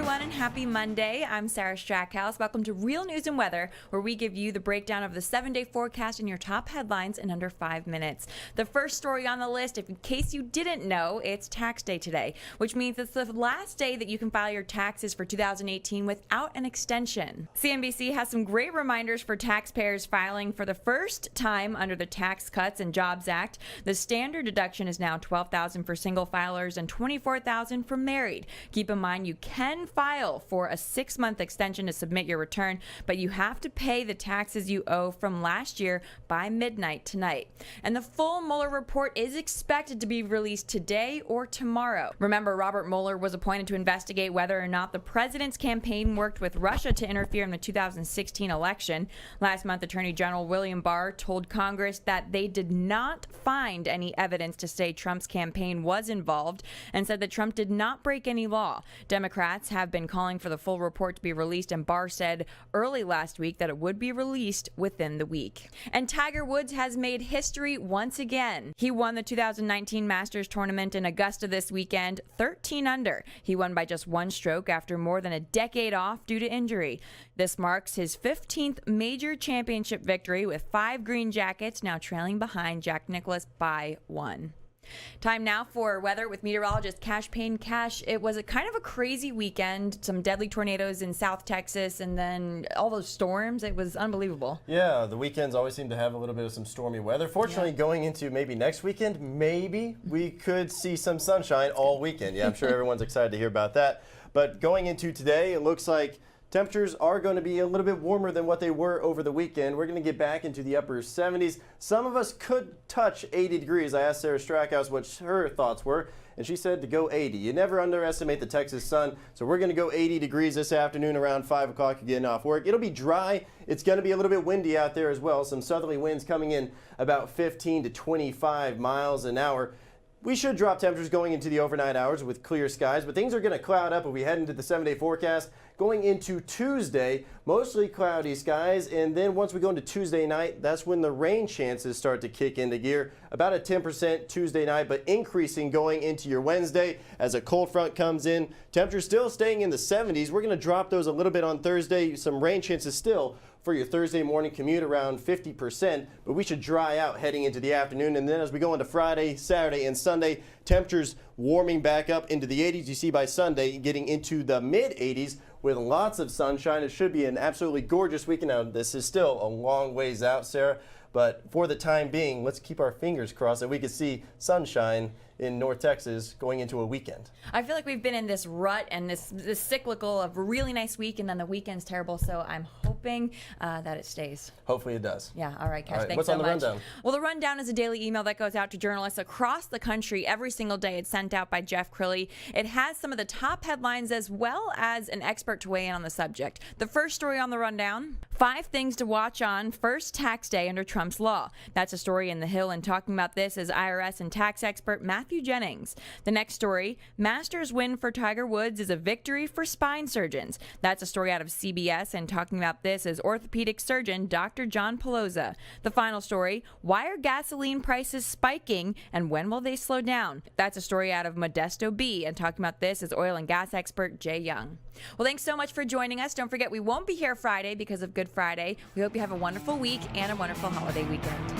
everyone, and happy Monday. I'm Sarah Strackhouse. Welcome to Real News and Weather, where we give you the breakdown of the 7-day forecast and your top headlines in under 5 minutes. The first story on the list, if in case you didn't know, it's tax day today, which means it's the last day that you can file your taxes for 2018 without an extension. CNBC has some great reminders for taxpayers filing for the first time under the Tax Cuts and Jobs Act. The standard deduction is now $12,000 for single filers and $24,000 for married. Keep in mind you can file for a 6-month extension to submit your return, but you have to pay the taxes you owe from last year by midnight tonight. And the full Mueller report is expected to be released today or tomorrow. Remember, Robert Mueller was appointed to investigate whether or not the president's campaign worked with Russia to interfere in the 2016 election. Last month, Attorney General William Barr told Congress that they did not find any evidence to say Trump's campaign was involved and said that Trump did not break any law. Democrats have been calling for the full report to be released, and Barr said early last week that it would be released within the week. And Tiger Woods has made history once again. He won the 2019 Masters tournament in Augusta this weekend, 13 under. He won by just one stroke after more than a decade off due to injury. This marks his 15th major championship victory, with 5 green jackets, now trailing behind Jack Nicklaus by 1. Time now for weather with meteorologist Cash Payne. Cash, it was a kind of a crazy weekend. Some deadly tornadoes in South Texas, and then all those storms. It was unbelievable. Yeah, the weekends always seem to have a little bit of some stormy weather. Fortunately, going into maybe next weekend, maybe we could see some sunshine all weekend. Yeah, I'm sure everyone's excited to hear about that. But going into today, it looks like temperatures are going to be a little bit warmer than what they were over the weekend. We're going to get back into the upper 70s. Some of us could touch 80 degrees. I asked Sarah Strackhouse what her thoughts were, and she said to go 80. You never underestimate the Texas sun, so we're going to go 80 degrees this afternoon around 5 o'clock getting off work. It'll be dry. It's going to be a little bit windy out there as well. Some southerly winds coming in about 15 to 25 miles an hour. We should drop temperatures going into the overnight hours with clear skies, but things are going to cloud up as we head into the 7-day forecast. Going into Tuesday, mostly cloudy skies, and then once we go into Tuesday night, that's when the rain chances start to kick into gear. About a 10% Tuesday night, but increasing going into your Wednesday as a cold front comes in. Temperatures still staying in the 70s. We're going to drop those a little bit on Thursday. Some rain chances still for your Thursday morning commute, around 50%, but we should dry out heading into the afternoon. And then as we go into Friday, Saturday, and Sunday, temperatures warming back up into the 80s. You see by Sunday getting into the mid-80s with lots of sunshine. It should be an absolutely gorgeous weekend. Now, this is still a long ways out, Sarah, but for the time being, let's keep our fingers crossed that we can see sunshine in North Texas going into a weekend. I feel like we've been in this rut and this cyclical of a really nice week, and then the weekend's terrible, so I'm hoping that it stays. Hopefully it does. Yeah, all right, Cash, thanks what's so on the much. rundown? Well, the rundown is a daily email that goes out to journalists across the country every single day. It's sent out by Jeff Crilly. It has some of the top headlines as well as an expert to weigh in on the subject. The first story on the rundown: 5 things to watch on first tax day under Trump's law. That's a story in The Hill, and talking about this is IRS and tax expert Matthew Jennings. The next story: Masters win for Tiger Woods is a victory for spine surgeons. That's a story out of CBS, and talking about this is orthopedic surgeon Dr. John Pelosa. The final story: why are gasoline prices spiking and when will they slow down? That's a story out of Modesto B, and talking about this is oil and gas expert Jay Young. Well, thanks so much for joining us. Don't forget, we won't be here Friday because of Good Friday. We hope you have a wonderful week and a wonderful holiday weekend.